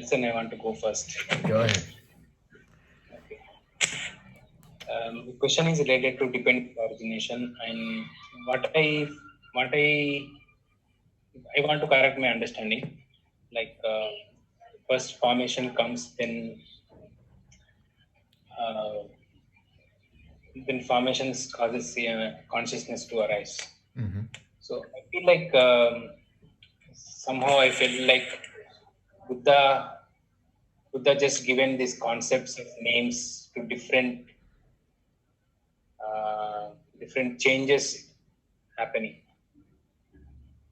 Delson, I want to go first. Go ahead. Okay. The question is related to dependent origination, and what I what I want to correct my understanding. Like first formation comes, uh, then formations causes consciousness to arise. Mm-hmm. So I feel like somehow I feel like Buddha Buddha just given these concepts of names to different changes happening.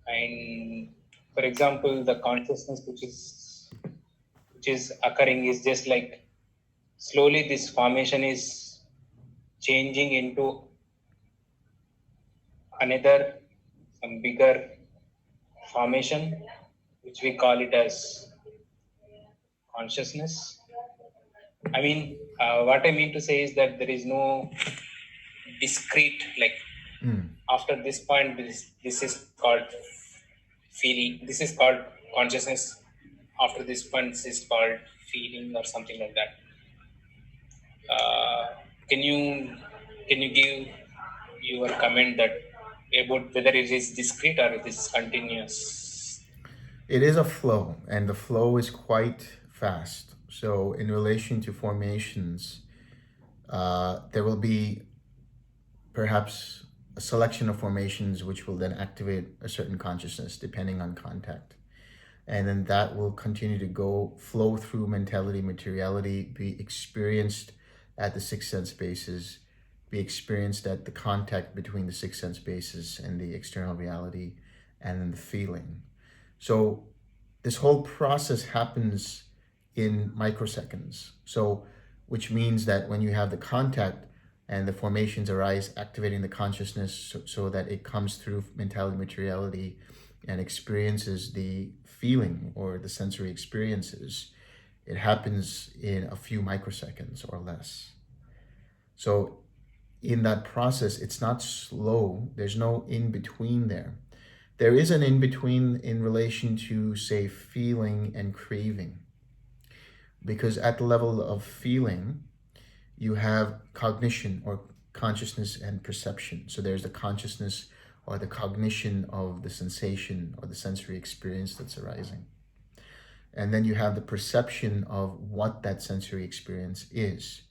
And for example, the consciousness which is occurring is just like slowly this formation is changing into another some bigger formation, which we call it as consciousness. I mean, what I mean to say is that there is no discrete, like Mm. after this point, this is called feeling, this is called consciousness. After this point, this is called feeling or something like that. uh, can you can you give your comment that about whether it is discrete or it is continuous? It is a flow, and the flow is quite fast. So, in relation to formations, there will be perhaps a selection of formations which will then activate a certain consciousness depending on contact. And then that will continue to go flow through mentality, materiality, be experienced at the six sense bases, be experienced at the contact between the six sense bases and the external reality, and then the feeling. So this whole process happens in microseconds. So, which means that when you have the contact and the formations arise, activating the consciousness so that it comes through mentality, materiality, and experiences the feeling or the sensory experiences, it happens in a few microseconds or less. So, in that process, it's not slow, there's no in between there. There is an in between in relation to, say, feeling and craving. Because at the level of feeling, you have cognition or consciousness and perception. So there's the consciousness or the cognition of the sensation or the sensory experience that's arising. And then you have the perception of what that sensory experience is.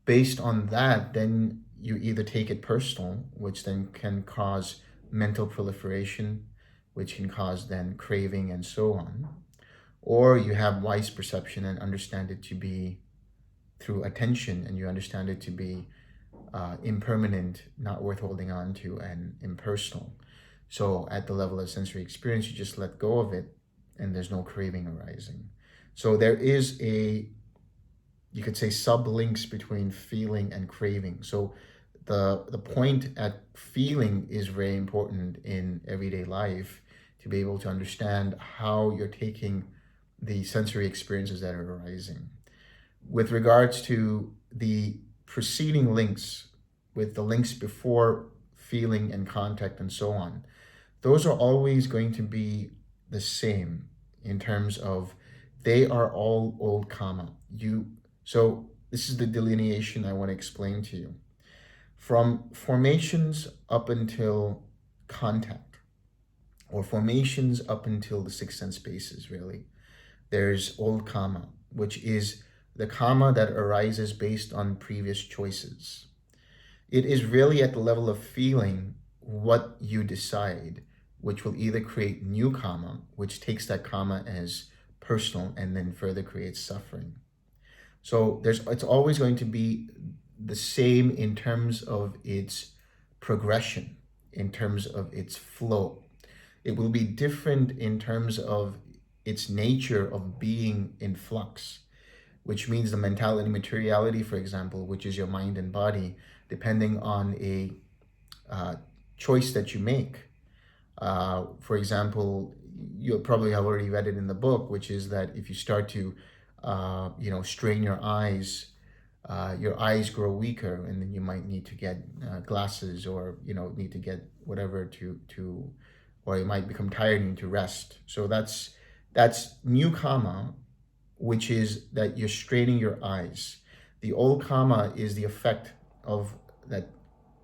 Based on that, then you either take it personal, which then can cause mental proliferation, which can cause then craving and so on, or you have wise perception and understand it to be through attention, and you understand it to be impermanent, not worth holding on to, and impersonal. So at the level of sensory experience, you just let go of it, and there's no craving arising. So there is a, you could say, sublinks between feeling and craving. So the point at feeling is very important in everyday life to be able to understand how you're taking the sensory experiences that are arising. With regards to the preceding links, with the links before feeling and contact and so on, those are always going to be the same in terms of they are all old karma. So this is the delineation I want to explain to you. From formations up until contact, or formations up until the six sense spaces, really, there's old karma, which is the karma that arises based on previous choices. It is really at the level of feeling what you decide, which will either create new karma, which takes that karma as personal and then further creates suffering. So it's always going to be the same in terms of its progression, in terms of its flow. It will be different in terms of its nature of being in flux, which means the mentality, materiality, for example, which is your mind and body, depending on a uh, choice that you make. For example, you probably have already read it in the book, which is that if you start to, strain your eyes grow weaker, and then you might need to get glasses, or need to get whatever or you might become tired and need to rest. So that's new karma which is that you're straining your eyes. The olkama is the effect of that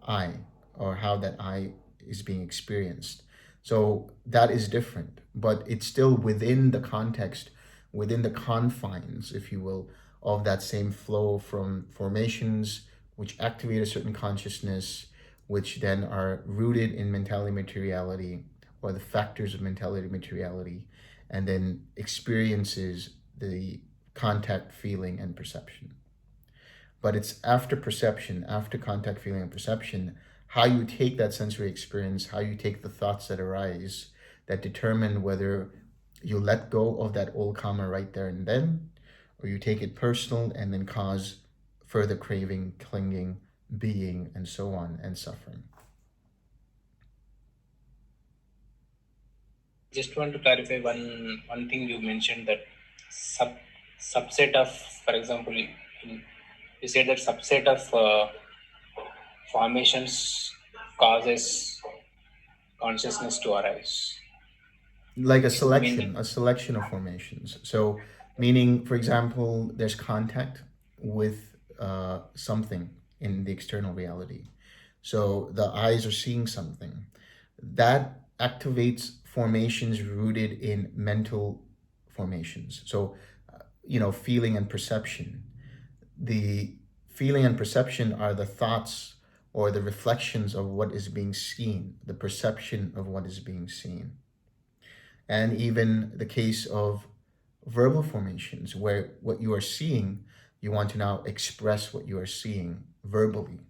eye, or how that eye is being experienced. So that is different, but it's still within the context, within the confines, if you will, of that same flow from formations which activate a certain consciousness, which then are rooted in mentality materiality, or the factors of mentality materiality, and then experiences the contact, feeling, and perception. But it's after perception, after contact, feeling, and perception, how you take that sensory experience, how you take the thoughts that arise, that determine whether you let go of that old karma right there and then, or you take it personal and then cause further craving, clinging, being, and so on, and suffering. Just want to clarify one thing you mentioned, that subset of, for example, you said that subset of formations causes consciousness to arise. Like a Is the meaning? selection of formations. So, meaning, for example, there's contact with something in the external reality. So the eyes are seeing something that activates formations rooted in mental formations. So, feeling and perception. The feeling and perception are the thoughts or the reflections of what is being seen, the perception of what is being seen. And even the case of verbal formations, where what you are seeing, you want to now express what you are seeing verbally.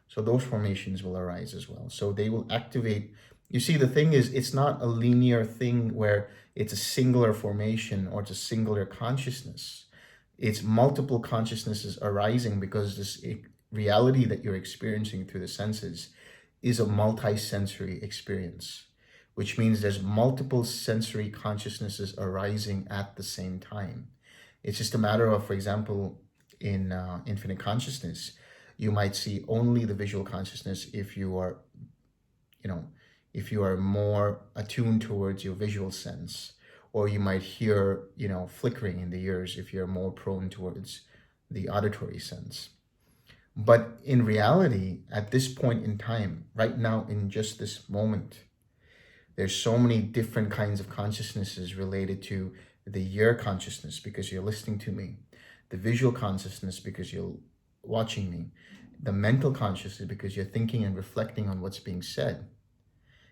So those formations will arise as well. So they will activate. You see, the thing is, it's not a linear thing where it's a singular formation or it's a singular consciousness. It's multiple consciousnesses arising, because this reality that you're experiencing through the senses is a multi-sensory experience, which means there's multiple sensory consciousnesses arising at the same time. It's just a matter of, for example, in infinite consciousness, you might see only the visual consciousness if you are, if you are more attuned towards your visual sense, or you might hear, flickering in the ears if you're more prone towards the auditory sense. But in reality, at this point in time, right now, in just this moment, there's so many different kinds of consciousnesses related to the ear consciousness, because you're listening to me, the visual consciousness because you're watching me, the mental consciousness because you're thinking and reflecting on what's being said.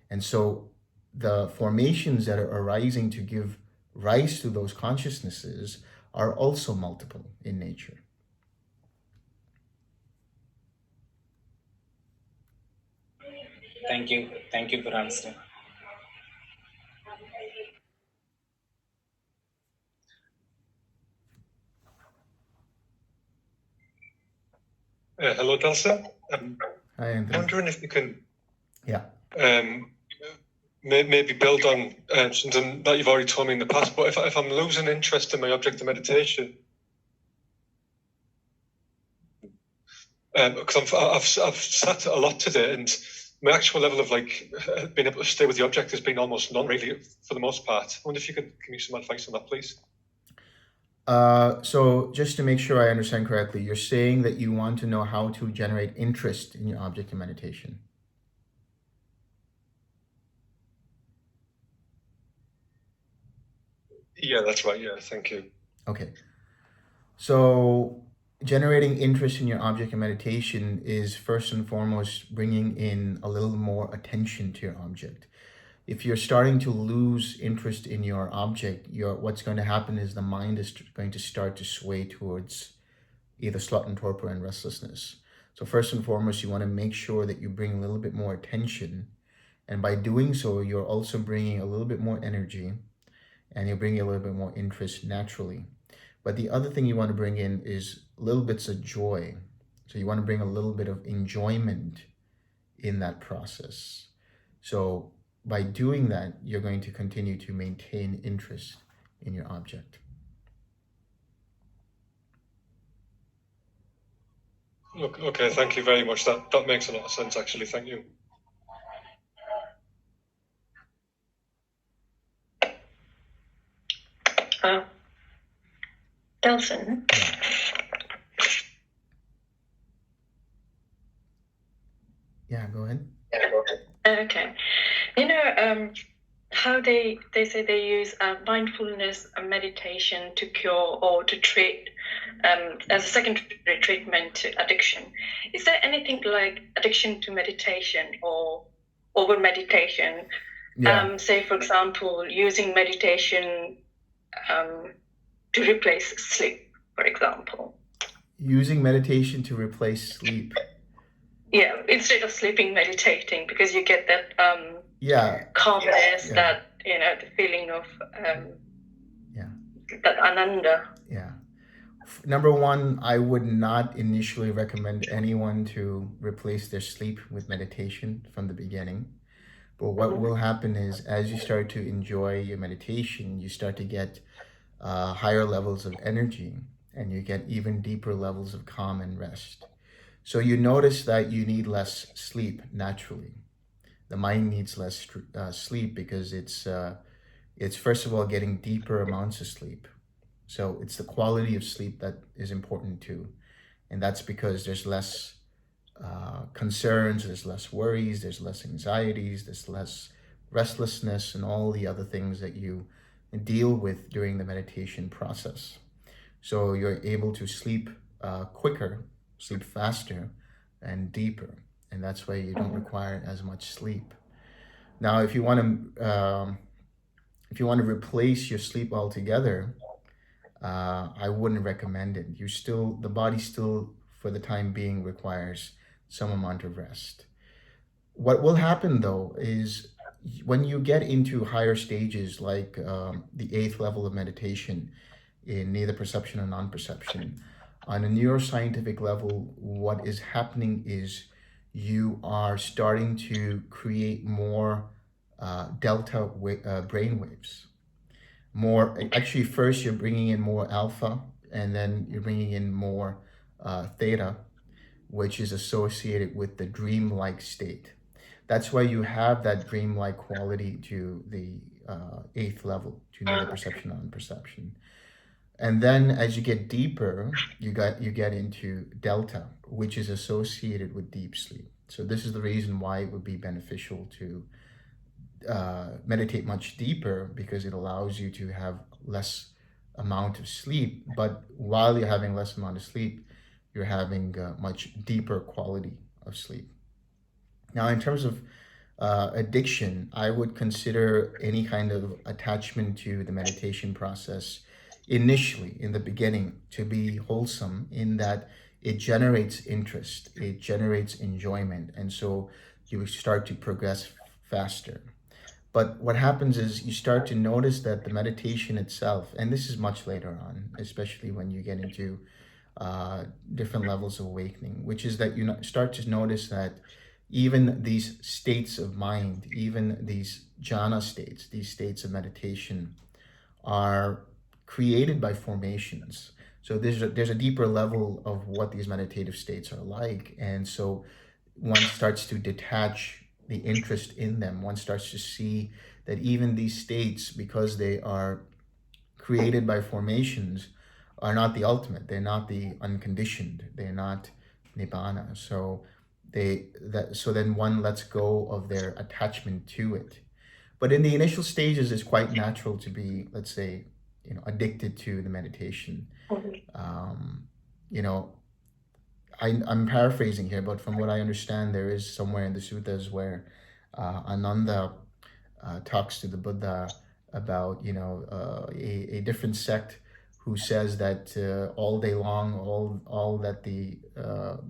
And so the formations that are arising to give rise to those consciousnesses are also multiple in nature. Thank you. Thank you for answering. Hello, Delson. Hi, Anthony. I'm wondering if you can Yeah. maybe build on something that you've already told me in the past. But if I'm losing interest in my object of meditation, because I've sat a lot today, and my actual level of being able to stay with the object has been almost none, really, for the most part. I wonder if you could give me some advice on that, please. So just to make sure I understand correctly, you're saying that you want to know how to generate interest in your object of meditation. Yeah, that's right. Yeah, thank you. Okay. So generating interest in your object of meditation is first and foremost bringing in a little more attention to your object. If you're starting to lose interest in your object, what's going to happen is the mind is going to start to sway towards either sloth and torpor and restlessness. So first and foremost, you want to make sure that you bring a little bit more attention. And by doing so, you're also bringing a little bit more energy, and you're bringing a little bit more interest naturally. But the other thing you want to bring in is little bits of joy. So you want to bring a little bit of enjoyment in that process. So by doing that, you're going to continue to maintain interest in your object. Okay, thank you very much. That makes a lot of sense, actually. Thank you. Delson. Yeah, go ahead. Okay. How they say they use mindfulness and meditation to cure or to treat as a secondary treatment to addiction. Is there anything like addiction to meditation or over meditation? Yeah. Say, for example, using meditation to replace sleep, for example. Using meditation to replace sleep. Yeah, instead of sleeping, meditating, because you get that calmness, that the feeling of that ananda. Yeah. Number one, I would not initially recommend anyone to replace their sleep with meditation from the beginning. But what will happen is, as you start to enjoy your meditation, you start to get higher levels of energy, and you get even deeper levels of calm and rest. So you notice that you need less sleep naturally. The mind needs less sleep because it's first of all getting deeper amounts of sleep. So it's the quality of sleep that is important too. And that's because there's less concerns, there's less worries, there's less anxieties, there's less restlessness, and all the other things that you deal with during the meditation process. So you're able to sleep quicker, sleep faster, and deeper. And that's why you don't require as much sleep. Now, if you want to replace your sleep altogether, I wouldn't recommend it. The body still, for the time being, requires some amount of rest. What will happen though is when you get into higher stages, like the 8th level of meditation in neither perception or non-perception, on a neuroscientific level, what is happening is you are starting to create more delta brain waves. Actually, first you're bringing in more alpha, and then you're bringing in more theta, which is associated with the dreamlike state. That's why you have that dreamlike quality to the 8th level, to neither perception or non-perception. And then as you get deeper, you get into delta, which is associated with deep sleep. So this is the reason why it would be beneficial to meditate much deeper, because it allows you to have less amount of sleep. But while you're having less amount of sleep, you're having much deeper quality of sleep. Now, in terms of addiction, I would consider any kind of attachment to the meditation process initially, in the beginning, to be wholesome, in that it generates interest, it generates enjoyment, and so you start to progress faster. But what happens is you start to notice that the meditation itself, and this is much later on, especially when you get into different levels of awakening, which is that you start to notice that even these states of mind, even these jhana states, these states of meditation, are created by formations. So there's a deeper level of what these meditative states are like. And so one starts to detach the interest in them. One starts to see that even these states, because they are created by formations, are not the ultimate. They're not the unconditioned. They're not nibbana. So then one lets go of their attachment to it. But in the initial stages, it's quite natural to be, let's say, addicted to the meditation. I'm paraphrasing here, but from what I understand, there is somewhere in the suttas where Ananda talks to the Buddha about a different sect who says that all day long, all that the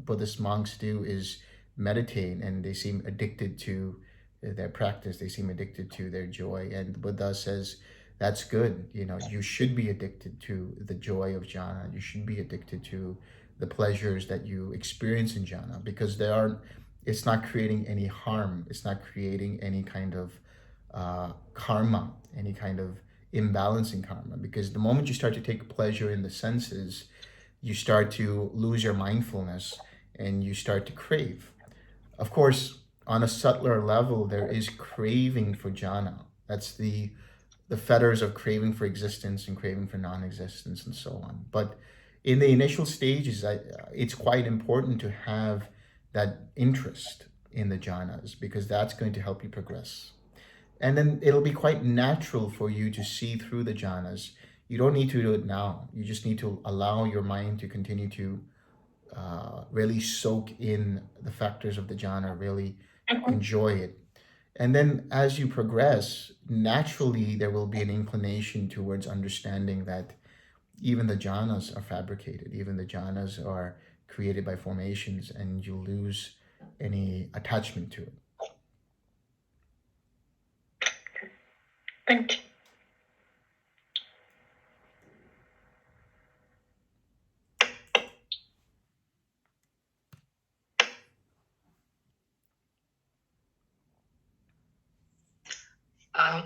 Buddhist monks do is meditate, and they seem addicted to their practice. They seem addicted to their joy, and the Buddha says, that's good. You should be addicted to the joy of jhana. You should be addicted to the pleasures that you experience in jhana, because it's not creating any harm. It's not creating any kind of karma, any kind of imbalance in karma. Because the moment you start to take pleasure in the senses, you start to lose your mindfulness and you start to crave. Of course, on a subtler level, there is craving for jhana. That's the the fetters of craving for existence and craving for non-existence and so on. But in the initial stages, it's quite important to have that interest in the jhanas, because that's going to help you progress. And then it'll be quite natural for you to see through the jhanas. You don't need to do it now. You just need to allow your mind to continue to really soak in the factors of the jhana, really enjoy it. And then as you progress, naturally there will be an inclination towards understanding that even the jhanas are fabricated, even the jhanas are created by formations, and you lose any attachment to it. Thank you.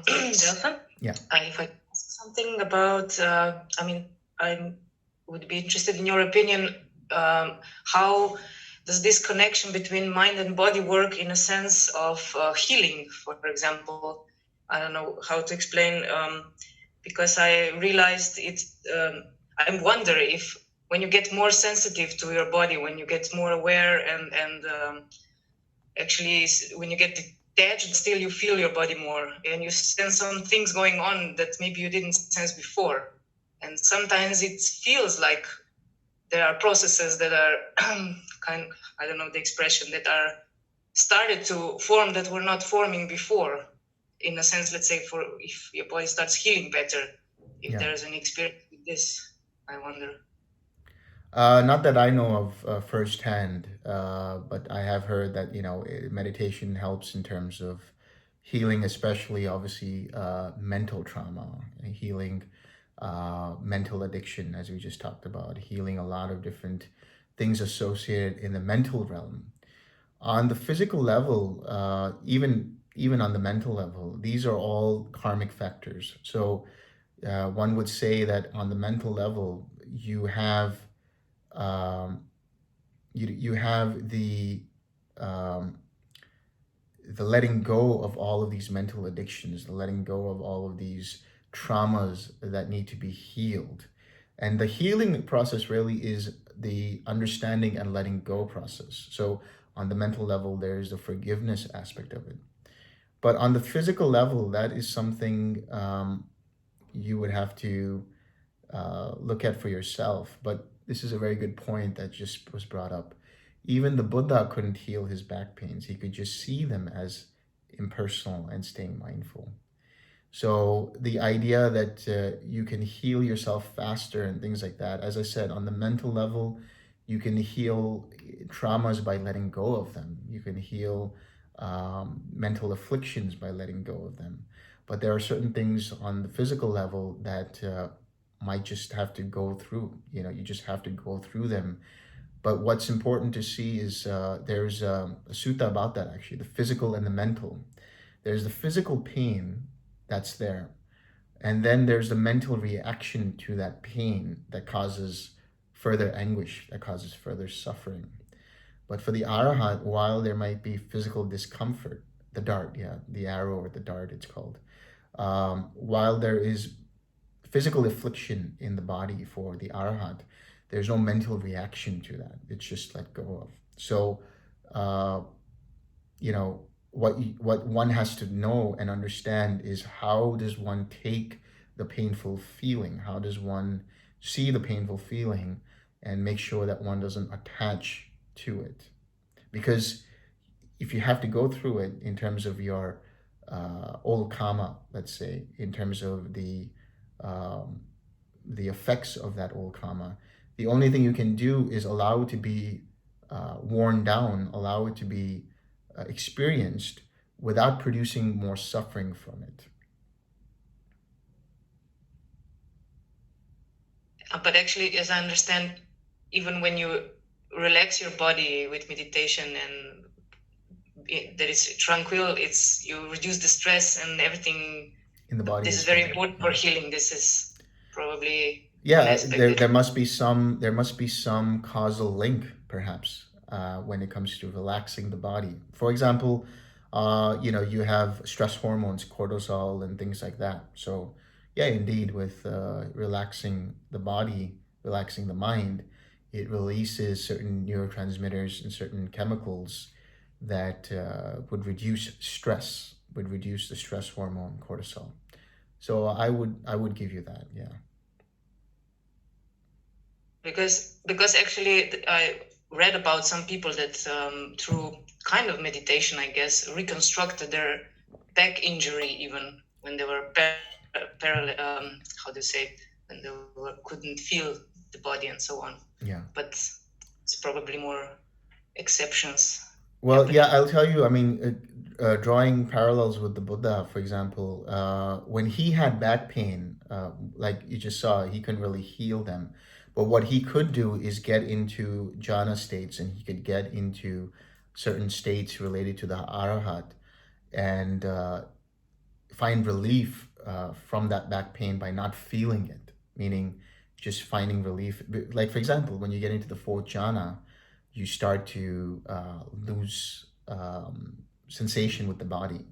Delson? Yeah. If I ask something about, I would be interested in your opinion. How does this connection between mind and body work in a sense of healing, for example? I don't know how to explain, because I realized I wonder if when you get more sensitive to your body, when you get more aware and actually when you get detached, still you feel your body more and you sense some things going on that maybe you didn't sense before. And sometimes it feels like there are processes that are I don't know the expression, that are started to form that were not forming before. In a sense, let's say, for if your body starts healing better, if there's an experience with this, I wonder. Not that I know of firsthand, but I have heard that meditation helps in terms of healing, especially obviously mental trauma, healing mental addiction, as we just talked about, healing a lot of different things associated in the mental realm. On the physical level, even on the mental level, these are all karmic factors. So one would say that on the mental level, you have you have the letting go of all of these mental addictions, the letting go of all of these traumas that need to be healed. And the healing process really is the understanding and letting go process. So on the mental level, there's the forgiveness aspect of it. But on the physical level, that is something you would have to look at for yourself. But this is a very good point that just was brought up. Even the Buddha couldn't heal his back pains. He could just see them as impersonal and staying mindful. So the idea that you can heal yourself faster and things like that, as I said, on the mental level, you can heal traumas by letting go of them. You can heal mental afflictions by letting go of them. But there are certain things on the physical level that might just have to go through. You just have to go through them. But what's important to see is there's a sutta about that, actually, the physical and the mental. There's the physical pain that's there. And then there's the mental reaction to that pain that causes further anguish, that causes further suffering. But for the Arahant, while there might be physical discomfort, the dart, the arrow or the dart it's called, while there is physical affliction in the body for the Arahant, there's no mental reaction to that. It's just let go of. So, what one has to know and understand is, how does one take the painful feeling? How does one see the painful feeling and make sure that one doesn't attach to it? Because if you have to go through it in terms of your old karma, let's say, in terms of the effects of that old karma, the only thing you can do is allow it to be worn down, allow it to be experienced without producing more suffering from it. But actually, as I understand, even when you relax your body with meditation and that is tranquil, you reduce the stress and everything in the body. This is very important for healing. This is probably there must be some causal link, perhaps, when it comes to relaxing the body. For example, You have stress hormones, cortisol, and things like that. So, yeah, indeed, with relaxing the body, relaxing the mind, it releases certain neurotransmitters and certain chemicals that would reduce stress, would reduce the stress hormone cortisol. So I would give you that, yeah. Because actually I read about some people that through kind of meditation, I guess, reconstructed their back injury even when they were how do you say, when they couldn't feel the body and so on. Yeah. But it's probably more exceptions. Well, yeah, I'll tell you, I mean, drawing parallels with the Buddha, for example, when he had back pain, like you just saw, he couldn't really heal them. But what he could do is get into jhana states, and he could get into certain states related to the arahat, and find relief from that back pain by not feeling it, meaning just finding relief. Like, for example, when you get into the fourth jhana, you start to lose sensation with the body.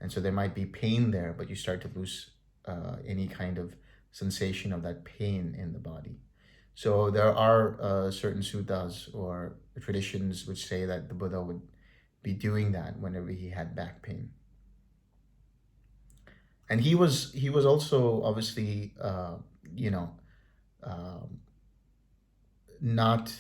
And so there might be pain there, but you start to lose any kind of sensation of that pain in the body. So there are certain suttas or traditions which say that the Buddha would be doing that whenever he had back pain. And he was also obviously not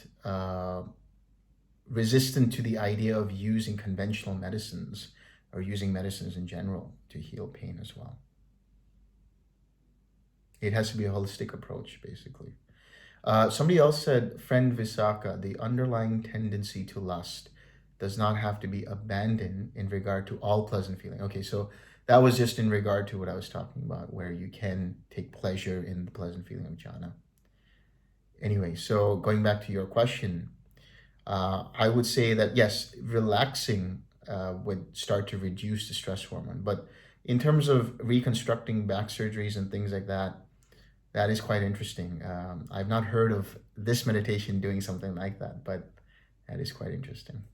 resistant to the idea of using conventional medicines or using medicines in general to heal pain as well. It has to be a holistic approach, basically. Somebody else said, friend Visaka, the underlying tendency to lust does not have to be abandoned in regard to all pleasant feeling. Okay, so that was just in regard to what I was talking about, where you can take pleasure in the pleasant feeling of jhana. Anyway, so going back to your question, I would say that yes, relaxing would start to reduce the stress hormone. But in terms of reconstructing back surgeries and things like that, that is quite interesting. I've not heard of this meditation doing something like that, but that is quite interesting.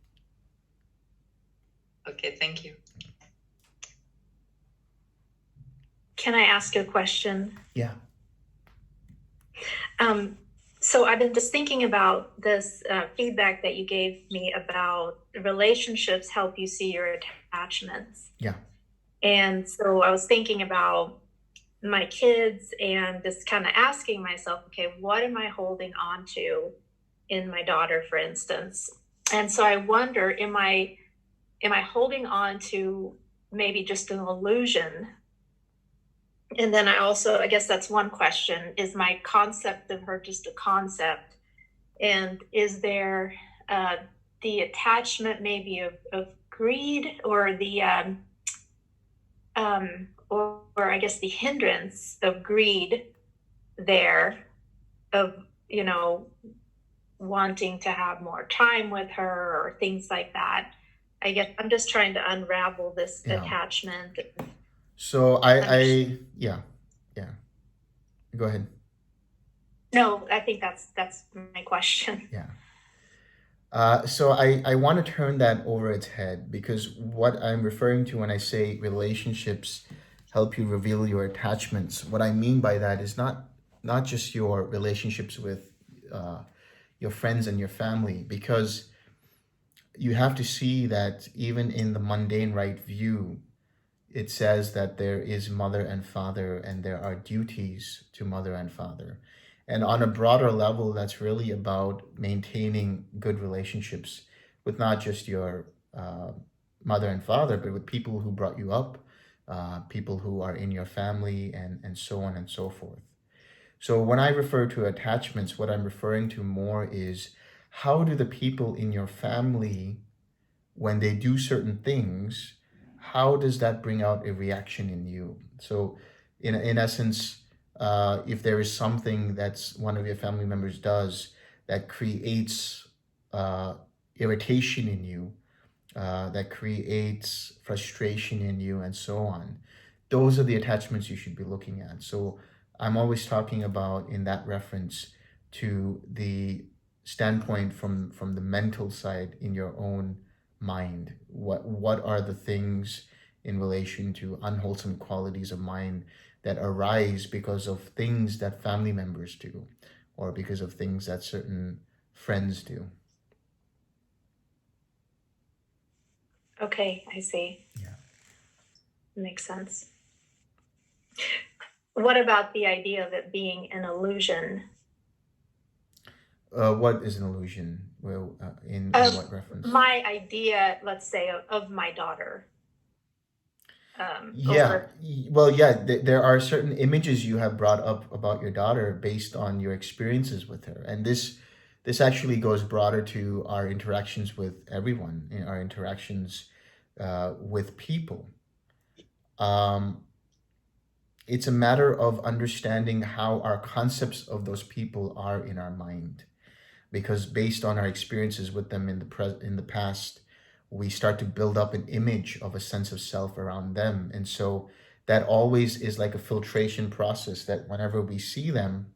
Okay, thank you. Can I ask a question? Yeah. So I've been just thinking about this feedback that you gave me about relationships help you see your attachments. Yeah. And so I was thinking about my kids and just kind of asking myself, okay, what am I holding on to in my daughter, for instance? And so I wonder, am I holding on to maybe just an illusion? And then I guess that's one question, is my concept of her just a concept? And is there the attachment maybe of greed, or the or I guess the hindrance of greed there, of wanting to have more time with her or things like that? I guess I'm just trying to unravel this attachment. So yeah. Go ahead. No, I think that's my question. Yeah. So I want to turn that over its head, because what I'm referring to when I say relationships help you reveal your attachments, what I mean by that is not just your relationships with your friends and your family, because you have to see that even in the mundane right view, it says that there is mother and father, and there are duties to mother and father. And on a broader level, that's really about maintaining good relationships with not just your mother and father, but with people who brought you up, people who are in your family, and so on and so forth. So when I refer to attachments, what I'm referring to more is, how do the people in your family, when they do certain things, how does that bring out a reaction in you? So in essence, if there is something that's one of your family members does that creates irritation in you, that creates frustration in you, and so on, those are the attachments you should be looking at. So I'm always talking about, in that reference, to the standpoint from the mental side in your own mind? What are the things in relation to unwholesome qualities of mind that arise because of things that family members do, or because of things that certain friends do? Okay, I see. Yeah. Makes sense. What about the idea of it being an illusion? What is an illusion? Well, in Of what reference? my idea, let's say, of my daughter. Yeah. Well, yeah, there are certain images you have brought up about your daughter based on your experiences with her. And this actually goes broader to our interactions with everyone, in our interactions with people. Um, it's a matter of understanding how our concepts of those people are in our mind, because based on our experiences with them in the past, we start to build up an image of a sense of self around them. And so that always is like a filtration process, that whenever we see them,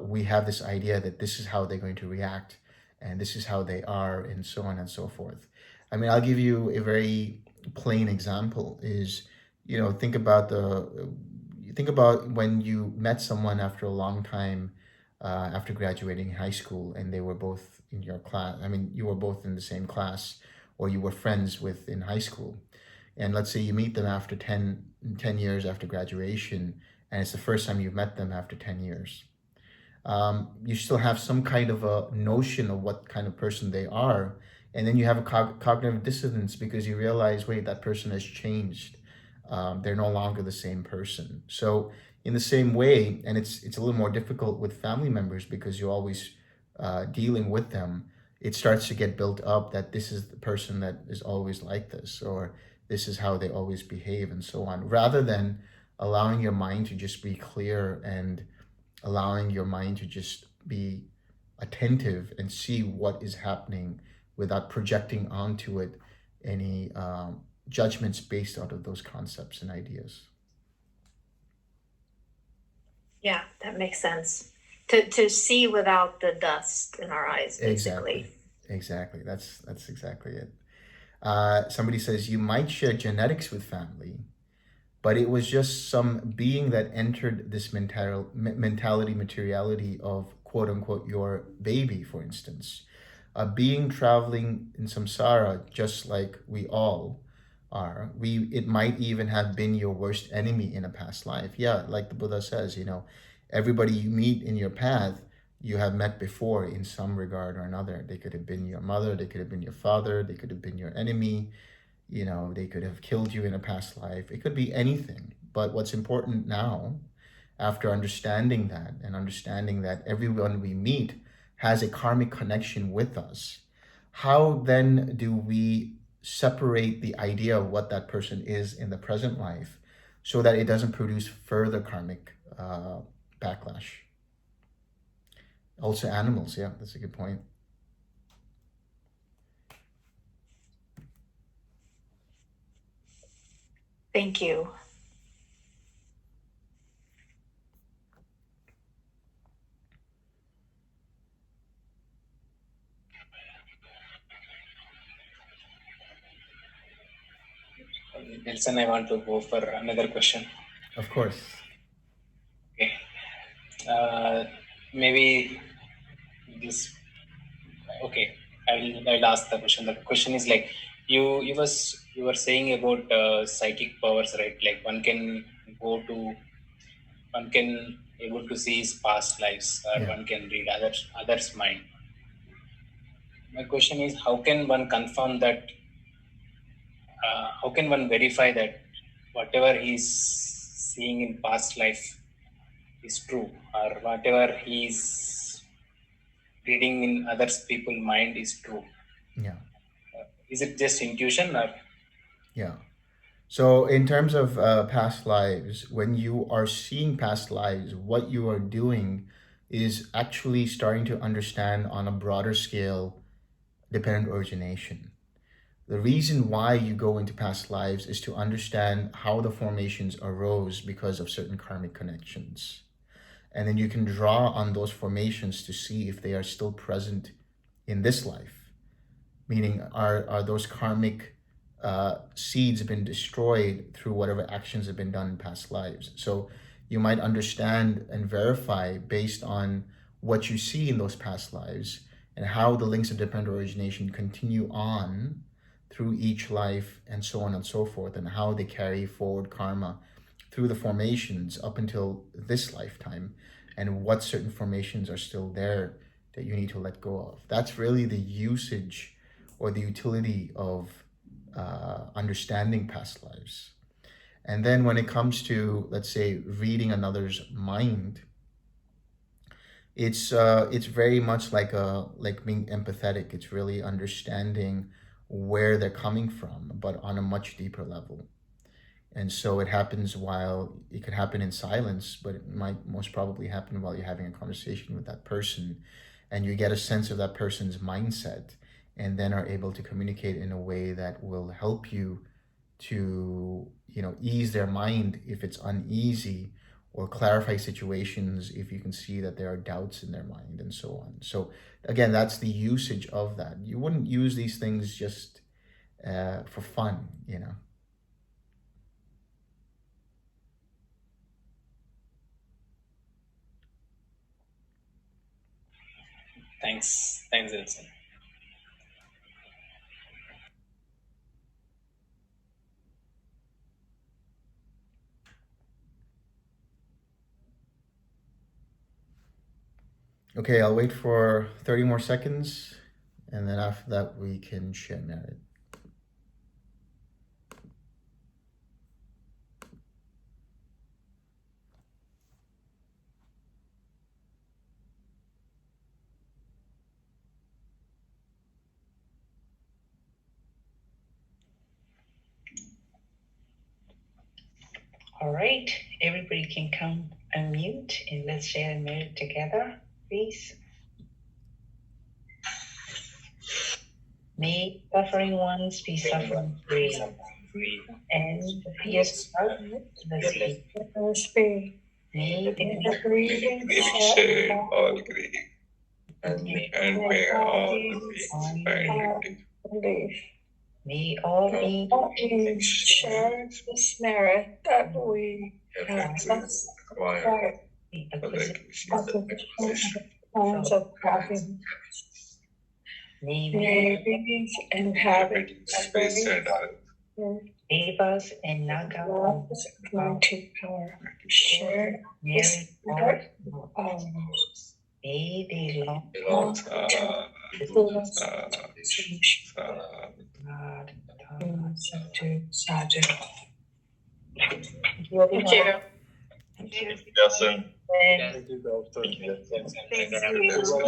we have this idea that this is how they're going to react, and this is how they are, and so on and so forth. I mean, I'll give you a very plain example is, think about when you met someone after a long time, after graduating high school, and they were both in your class. I mean, you were both in the same class, or you were friends with in high school. And let's say you meet them after 10 years after graduation, and it's the first time you've met them after 10 years. You still have some kind of a notion of what kind of person they are. And then you have a cognitive dissonance, because you realize, wait, that person has changed. They're no longer the same person. So in the same way, and it's a little more difficult with family members, because you're always dealing with them, it starts to get built up that this is the person that is always like this, or this is how they always behave, and so on, rather than allowing your mind to just be clear, and allowing your mind to just be attentive and see what is happening without projecting onto it any judgments based out of those concepts and ideas. Yeah, that makes sense. To see without the dust in our eyes, basically. Exactly. That's exactly it. Somebody says you might share genetics with family, but it was just some being that entered this materiality of quote unquote your baby, for instance. A being traveling in samsara, just like we all are. It might even have been your worst enemy in a past life. Yeah, like the Buddha says, everybody you meet in your path, you have met before in some regard or another. They could have been your mother, they could have been your father, they could have been your enemy, they could have killed you in a past life. It could be anything. But what's important now, after understanding that, and understanding that everyone we meet has a karmic connection with us, how then do we separate the idea of what that person is in the present life, so that it doesn't produce further karmic backlash? Also animals, yeah, that's a good point. Thank you. Delson, I want to go for another question. Of course. Okay. Maybe this. Okay, I'll ask the question. The question is like you were saying about psychic powers, right? Like one can able to see his past lives, or Yeah. one can read others' mind. My question is, how can one confirm that? How can one verify that whatever he's seeing in past life is true, or whatever he's reading in others people's mind is true? Yeah. Is it just intuition, or? Yeah. So, in terms of past lives, when you are seeing past lives, what you are doing is actually starting to understand on a broader scale dependent origination. The reason why you go into past lives is to understand how the formations arose because of certain karmic connections. And then you can draw on those formations to see if they are still present in this life. meaning are those karmic seeds been destroyed through whatever actions have been done in past lives. So you might understand and verify based on what you see in those past lives and how the links of dependent origination continue on through each life and so on and so forth, and how they carry forward karma through the formations up until this lifetime, and what certain formations are still there that you need to let go of. That's really the usage or the utility of understanding past lives. And then when it comes to, let's say, reading another's mind, it's very much like being empathetic. It's really understanding where they're coming from, but on a much deeper level. And so it happens it could happen in silence, but it might most probably happen while you're having a conversation with that person, and you get a sense of that person's mindset, and then are able to communicate in a way that will help you to, ease their mind if it's uneasy, or clarify situations if you can see that there are doubts in their mind, and so on. So again, that's the usage of that. You wouldn't use these things just for fun, Thanks, Delson. Okay, I'll wait for 30 more seconds, and then after that we can share merit. All right, everybody can come unmute and let's share merit together, please. May suffering ones be suffering free, and the fierce love the spirit. May the grieving share all grief, and may all believe. May all beings share this merit that we have acquired, the acquisition of happiness. May beings inhabit space and Devas and Naga anointed power share this merit of may they long to Sadhu. Thank you. Thank you. Delson. Thank you. Thank you.